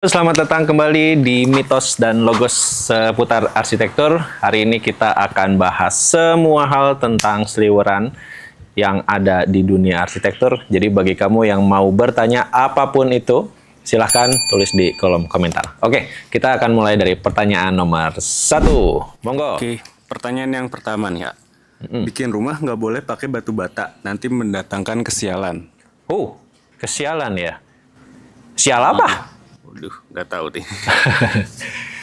Selamat datang kembali di Mitos dan Logos seputar arsitektur. Hari ini kita akan bahas semua hal tentang seliweran yang ada di dunia arsitektur. Jadi bagi kamu yang mau bertanya apapun itu, silahkan tulis di kolom komentar. Oke, kita akan mulai dari pertanyaan nomor 1. Monggo. Oke, pertanyaan yang pertama nih ya. Bikin rumah nggak boleh pakai batu bata, nanti mendatangkan kesialan. Oh, kesialan ya. Sial apa? Waduh, nggak tahu deh.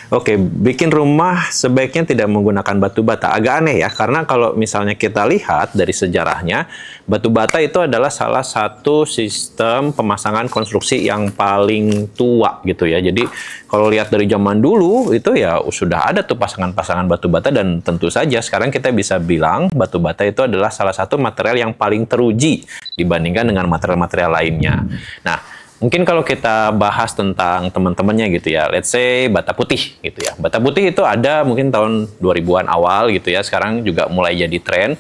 Oke, bikin rumah sebaiknya tidak menggunakan batu bata. Agak aneh ya, karena kalau misalnya kita lihat dari sejarahnya, batu bata itu adalah salah satu sistem pemasangan konstruksi yang paling tua gitu ya. Jadi kalau lihat dari zaman dulu itu ya sudah ada tuh pasangan-pasangan batu bata, dan tentu saja sekarang kita bisa bilang batu bata itu adalah salah satu material yang paling teruji dibandingkan dengan material-material lainnya. Nah, mungkin kalau kita bahas tentang teman-temannya gitu ya, let's say bata putih gitu ya. Bata putih itu ada mungkin tahun 2000-an awal gitu ya, sekarang juga mulai jadi tren.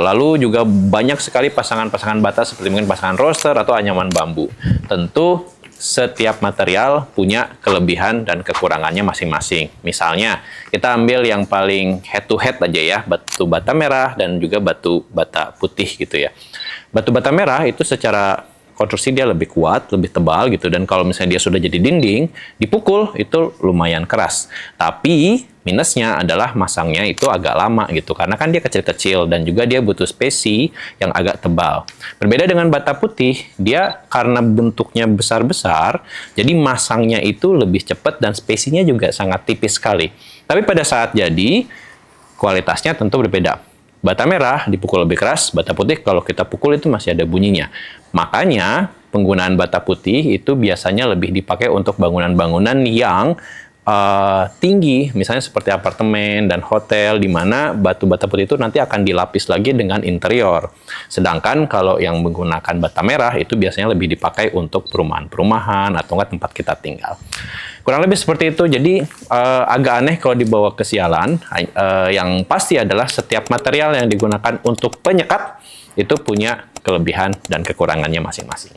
Lalu juga banyak sekali pasangan-pasangan bata seperti mungkin pasangan roster atau anyaman bambu. Tentu setiap material punya kelebihan dan kekurangannya masing-masing. Misalnya, kita ambil yang paling head to head aja ya, batu bata merah dan juga batu bata putih gitu ya. Batu bata merah itu secara konstruksi dia lebih kuat, lebih tebal gitu, dan kalau misalnya dia sudah jadi dinding, dipukul itu lumayan keras. Tapi minusnya adalah masangnya itu agak lama gitu, karena kan dia kecil-kecil dan juga dia butuh spesi yang agak tebal. Berbeda dengan bata putih, dia karena bentuknya besar-besar, jadi masangnya itu lebih cepat dan spesinya juga sangat tipis sekali. Tapi pada saat jadi, kualitasnya tentu berbeda. Bata merah dipukul lebih keras, bata putih kalau kita pukul itu masih ada bunyinya. Makanya penggunaan bata putih itu biasanya lebih dipakai untuk bangunan-bangunan yang tinggi, misalnya seperti apartemen dan hotel, di mana batu bata putih itu nanti akan dilapis lagi dengan interior. Sedangkan kalau yang menggunakan bata merah itu biasanya lebih dipakai untuk perumahan-perumahan atau enggak tempat kita tinggal. Kurang lebih seperti itu. Jadi agak aneh kalau dibawa ke sialan. Yang pasti adalah setiap material yang digunakan untuk penyekat itu punya kelebihan dan kekurangannya masing-masing.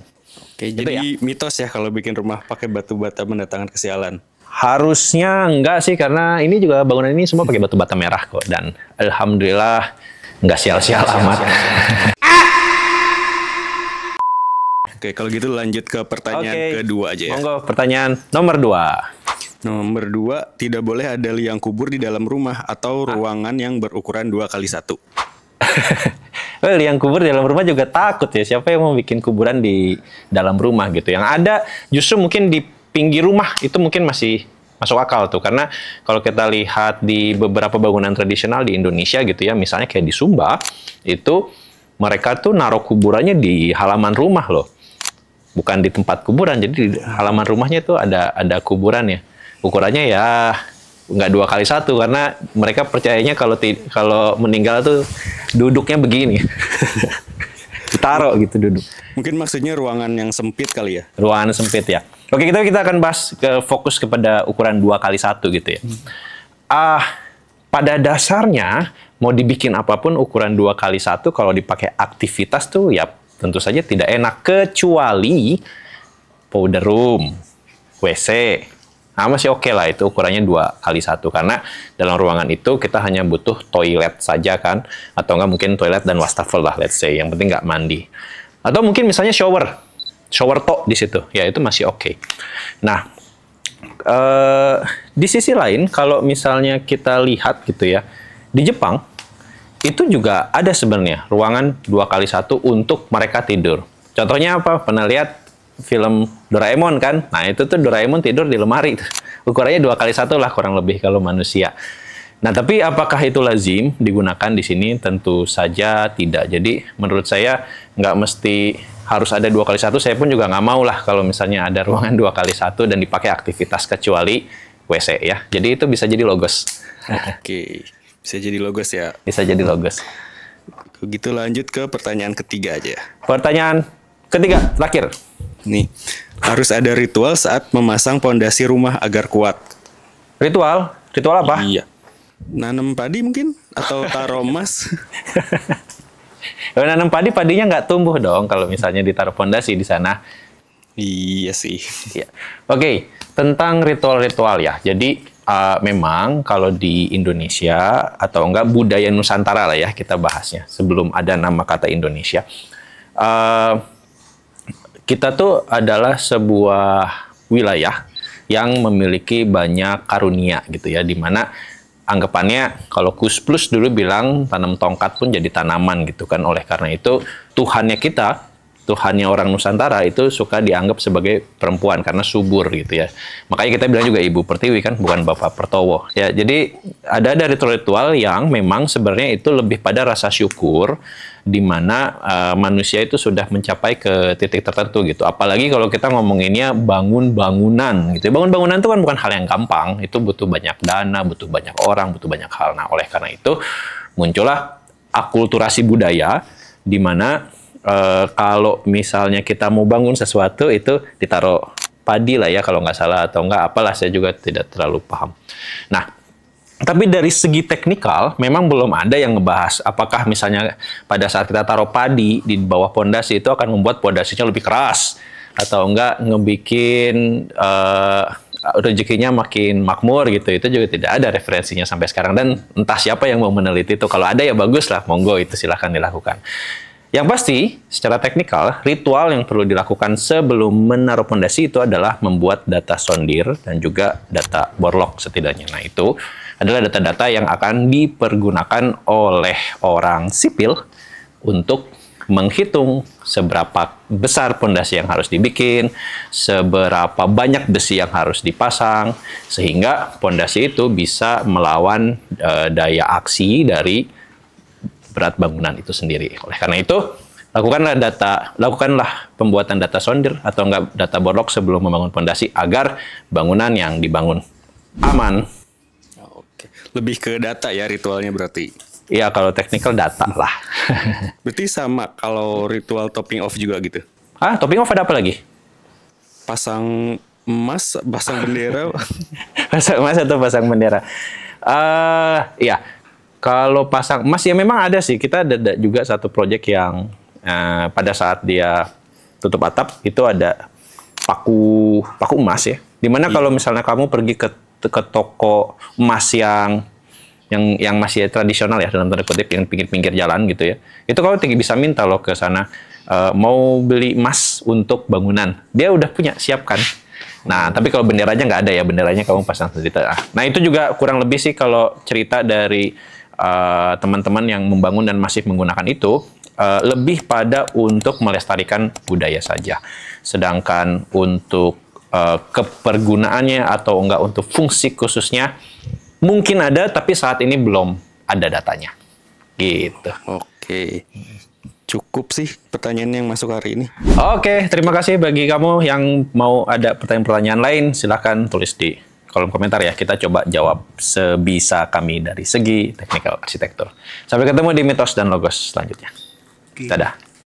Oke, gitu jadi ya? mitos ya kalau bikin rumah pakai batu bata mendatangkan kesialan. Harusnya enggak sih, karena ini juga bangunan ini semua pakai batu bata merah kok, dan alhamdulillah enggak sial-sial amat. Oke, kalau gitu lanjut ke pertanyaan kedua aja ya. Monggo, pertanyaan nomor 2. Nomor 2, tidak boleh ada liang kubur di dalam rumah atau ruangan yang berukuran 2x1. Well, liang kubur di dalam rumah juga takut ya. Siapa yang mau bikin kuburan di dalam rumah gitu? Yang ada justru mungkin di pinggir rumah itu mungkin masih masuk akal tuh. Karena kalau kita lihat di beberapa bangunan tradisional di Indonesia gitu ya, misalnya kayak di Sumba, itu mereka tuh naruh kuburannya di halaman rumah loh. Bukan di tempat kuburan, jadi di halaman rumahnya tuh ada kuburannya. Ukurannya ya nggak 2x1, karena mereka percayanya kalau meninggal tuh duduknya begini. Ditaruh gitu duduk. Mungkin maksudnya ruangan yang sempit kali ya? Ruangan sempit ya. Oke, kita akan bahas fokus kepada ukuran 2x1 gitu ya. Pada dasarnya mau dibikin apapun ukuran 2x1 kalau dipakai aktivitas tuh ya tentu saja tidak enak, kecuali powder room, WC. Nah, masih oke lah itu ukurannya 2x1, karena dalam ruangan itu kita hanya butuh toilet saja kan, atau enggak mungkin toilet dan wastafel lah, let's say, yang penting nggak mandi. Atau mungkin misalnya shower top di situ, ya itu masih oke. Nah, di sisi lain kalau misalnya kita lihat gitu ya, di Jepang itu juga ada sebenarnya ruangan 2x1 untuk mereka tidur. Contohnya apa? Pernah lihat film Doraemon kan? Nah, itu tuh Doraemon tidur di lemari. Ukurannya 2x1 lah kurang lebih kalau manusia. Nah, tapi apakah itu lazim digunakan di sini? Tentu saja tidak. Jadi, menurut saya nggak mesti harus ada 2x1. Saya pun juga nggak mau lah kalau misalnya ada ruangan 2x1 dan dipakai aktivitas, kecuali WC ya. Jadi, itu bisa jadi logos. Oke, bisa jadi logos ya? Bisa jadi logos. Begitu lanjut ke pertanyaan ketiga aja. Pertanyaan ketiga, terakhir. Nih, harus ada ritual saat memasang pondasi rumah agar kuat. Ritual? Ritual apa? Iya. Nanam padi mungkin? Atau taruh emas? Kalau nanam padi, padinya nggak tumbuh dong kalau misalnya ditaruh pondasi di sana. Iya sih. Iya. Oke, Tentang ritual-ritual ya. Jadi memang kalau di Indonesia atau enggak budaya Nusantara lah ya kita bahasnya sebelum ada nama kata Indonesia. Kita tuh adalah sebuah wilayah yang memiliki banyak karunia gitu ya, dimana anggapannya kalau Kus Plus dulu bilang tanam tongkat pun jadi tanaman gitu kan. Oleh karena itu Tuhannya kita, Tuhannya orang Nusantara itu suka dianggap sebagai perempuan karena subur gitu ya. Makanya kita bilang juga Ibu Pertiwi kan, bukan Bapak Pertowo. Ya, jadi ada ritual-ritual yang memang sebenarnya itu lebih pada rasa syukur, di mana manusia itu sudah mencapai ke titik tertentu gitu. Apalagi kalau kita ngomonginnya bangun bangunan gitu. Bangun bangunan itu kan bukan hal yang gampang. Itu butuh banyak dana, butuh banyak orang, butuh banyak hal. Nah, oleh karena itu muncullah akulturasi budaya di mana kalau misalnya kita mau bangun sesuatu itu ditaruh padi lah ya kalau nggak salah, atau nggak apalah, saya juga tidak terlalu paham. Nah, tapi dari segi teknikal memang belum ada yang ngebahas apakah misalnya pada saat kita taruh padi di bawah pondasi itu akan membuat pondasinya lebih keras atau enggak ngebikin rezekinya makin makmur gitu. Itu juga tidak ada referensinya sampai sekarang, dan entah siapa yang mau meneliti itu. Kalau ada ya bagus lah, monggo itu silahkan dilakukan. Yang pasti, secara teknikal, ritual yang perlu dilakukan sebelum menaruh pondasi itu adalah membuat data sondir dan juga data borlog setidaknya. Nah, itu adalah data-data yang akan dipergunakan oleh orang sipil untuk menghitung seberapa besar pondasi yang harus dibikin, seberapa banyak besi yang harus dipasang, sehingga pondasi itu bisa melawan daya aksi dari berat bangunan itu sendiri. Oleh karena itu, lakukanlah pembuatan data sondir atau enggak data borlog sebelum membangun pondasi agar bangunan yang dibangun aman. Oke. Lebih ke data ya ritualnya berarti. Iya, kalau teknikal data lah. Berarti sama kalau ritual topping off juga gitu. Topping off ada apa lagi? Pasang emas, pasang bendera. Pasang emas atau pasang bendera? Iya. Kalau pasang emas ya memang ada sih. Kita ada juga satu proyek yang pada saat dia tutup atap itu ada paku emas ya. Dimana kalau misalnya kamu pergi ke toko emas yang masih tradisional ya dalam tanda kutip, yang pinggir-pinggir jalan gitu ya. Itu kamu bisa minta loh ke sana mau beli emas untuk bangunan. Dia udah punya siapkan. Nah, tapi kalau benderanya nggak ada ya, benderanya kamu pasang sendiri. Nah, itu juga kurang lebih sih kalau cerita dari teman-teman yang membangun dan masih menggunakan itu, lebih pada untuk melestarikan budaya saja. Sedangkan untuk kepergunaannya atau enggak untuk fungsi khususnya, mungkin ada, tapi saat ini belum ada datanya. Gitu. Oke. Cukup sih pertanyaan yang masuk hari ini. Oke, terima kasih bagi kamu yang mau ada pertanyaan-pertanyaan lain, silahkan tulis di kolom komentar ya. Kita coba jawab sebisa kami dari segi teknikal arsitektur. Sampai ketemu di Mitos dan Logos selanjutnya. Dadah.